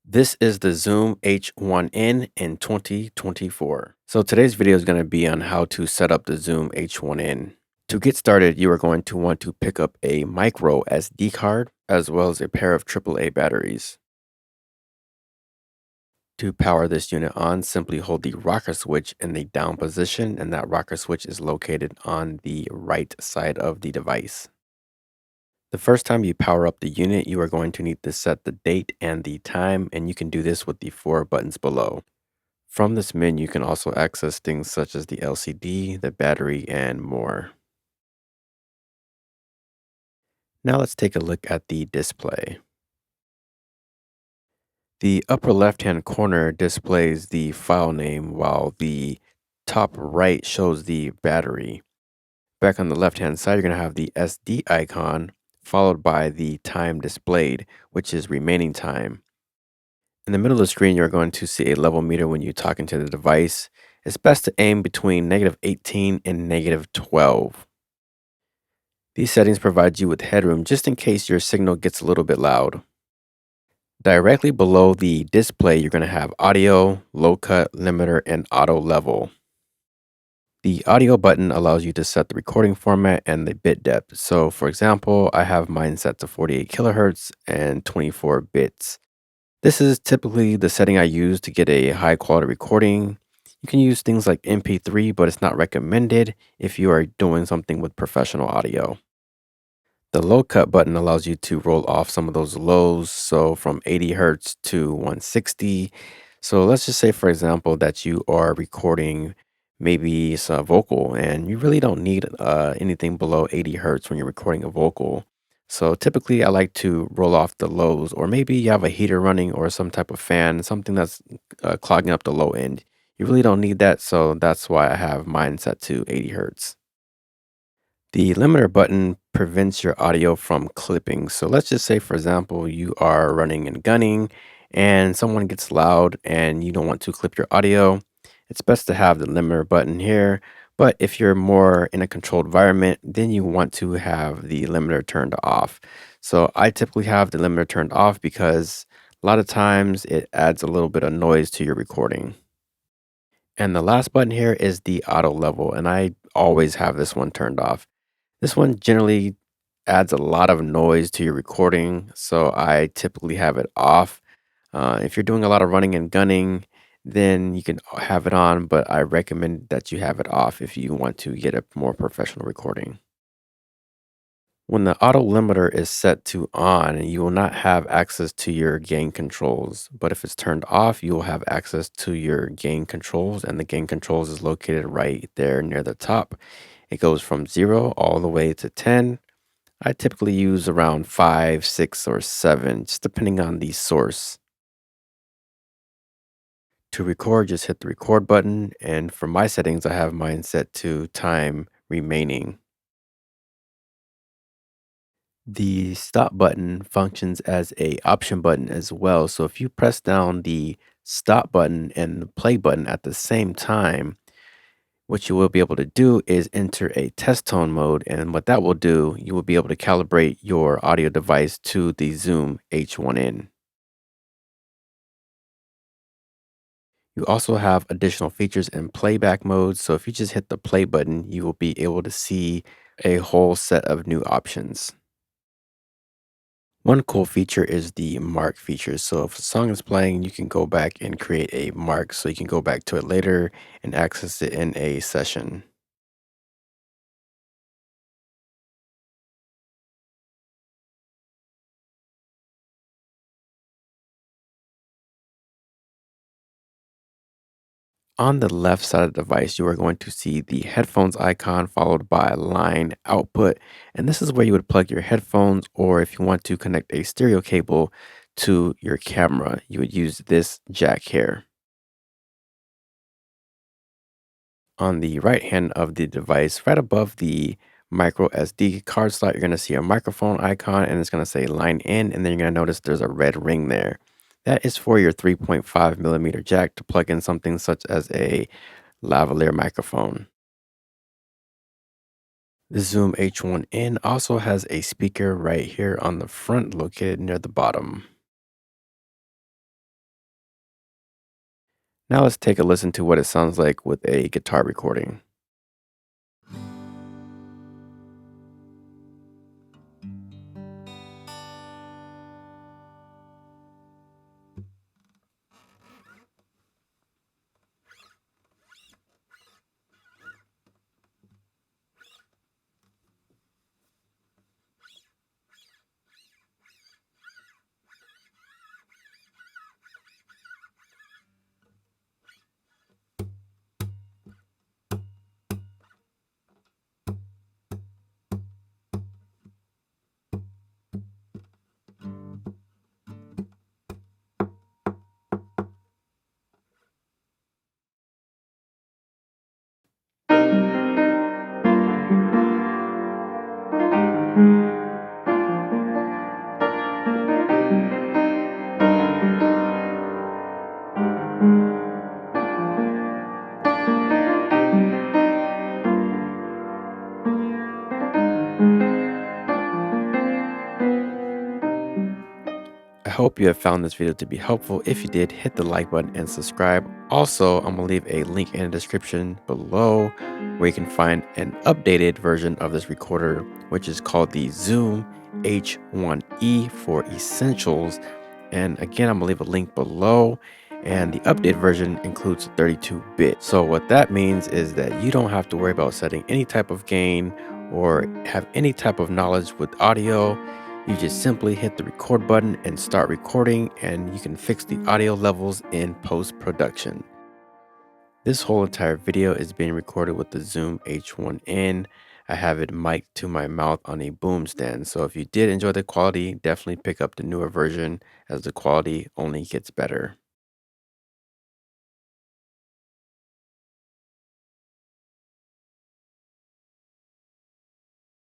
This is the Zoom H1n in 2024. So today's video is going to be on how to set up the Zoom H1n. To get started, you are going to want to pick up a micro SD card as well as a pair of AAA batteries. To power this unit on, simply hold the rocker switch in the down position, and that rocker switch is located on the right side of the device. The first time you power up the unit, you are going to need to set the date and the time, and you can do this with the four buttons below. From this menu, you can also access things such as the LCD, the battery, and more. Now let's take a look at the display. The upper left-hand corner displays the file name while the top right shows the battery. Back on the left-hand side, you're going to have the SD icon followed by the time displayed, which is remaining time. In the middle of the screen, you're going to see a level meter when you talk into the device. It's best to aim between -18 and -12. These settings provide you with headroom just in case your signal gets a little bit loud. Directly below the display, you're going to have audio, low cut, limiter, and auto level. The audio button allows you to set the recording format and the bit depth. So for example, I have mine set to 48 kilohertz and 24 bits. This is typically the setting I use to get a high quality recording. You can use things like MP3, but it's not recommended if you are doing something with professional audio. The low cut button allows you to roll off some of those lows, so from 80 hertz to 160. So let's just say, for example, that you are recording maybe it's a vocal and you really don't need anything below 80 hertz when you're recording a vocal. So typically, I like to roll off the lows, or maybe you have a heater running or some type of fan, something that's clogging up the low end. You really don't need that, so that's why I have mine set to 80 hertz. The limiter button prevents your audio from clipping. So let's just say, for example, you are running and gunning and someone gets loud and you don't want to clip your audio. It's best to have the limiter button here. But if you're more in a controlled environment, then you want to have the limiter turned off. So I typically have the limiter turned off because a lot of times it adds a little bit of noise to your recording. And the last button here is the auto level, and I always have this one turned off. This one generally adds a lot of noise to your recording, so I typically have it off. If you're doing a lot of running and gunning, then you can have it on, but I recommend that you have it off if you want to get a more professional recording. When the auto limiter is set to on, you will not have access to your gain controls. But if it's turned off, you will have access to your gain controls, and the gain controls is located right there near the top. It goes from 0 all the way to 10. I typically use around 5, 6, or 7, just depending on the source. To record, just hit the record button. And for my settings, I have mine set to time remaining. The stop button functions as a option button as well. So if you press down the stop button and the play button at the same time, what you will be able to do is enter a test tone mode. And what that will do, you will be able to calibrate your audio device to the Zoom H1n. You also have additional features in playback mode. So if you just hit the play button, you will be able to see a whole set of new options. One cool feature is the mark feature. So if a song is playing, you can go back and create a mark so you can go back to it later and access it in a session. On the left side of the device, you are going to see the headphones icon followed by line output. And this is where you would plug your headphones, or if you want to connect a stereo cable to your camera, you would use this jack here. On the right hand of the device, right above the micro SD card slot, you're going to see a microphone icon and it's going to say line in, and then you're going to notice there's a red ring there. That is for your 3.5 millimeter jack to plug in something such as a lavalier microphone. The Zoom H1n also has a speaker right here on the front located near the bottom. Now let's take a listen to what it sounds like with a guitar recording. I hope you have found this video to be helpful. If you did, hit the like button and subscribe. Also, I'm going to leave a link in the description below where you can find an updated version of this recorder, which is called the Zoom H1e for Essentials. And again, I'm going to leave a link below. And the updated version includes 32-bit. So what that means is that you don't have to worry about setting any type of gain or have any type of knowledge with audio. You just simply hit the record button and start recording, and you can fix the audio levels in post-production. This whole entire video is being recorded with the Zoom H1n. I have it mic'd to my mouth on a boom stand. So if you did enjoy the quality, definitely pick up the newer version as the quality only gets better.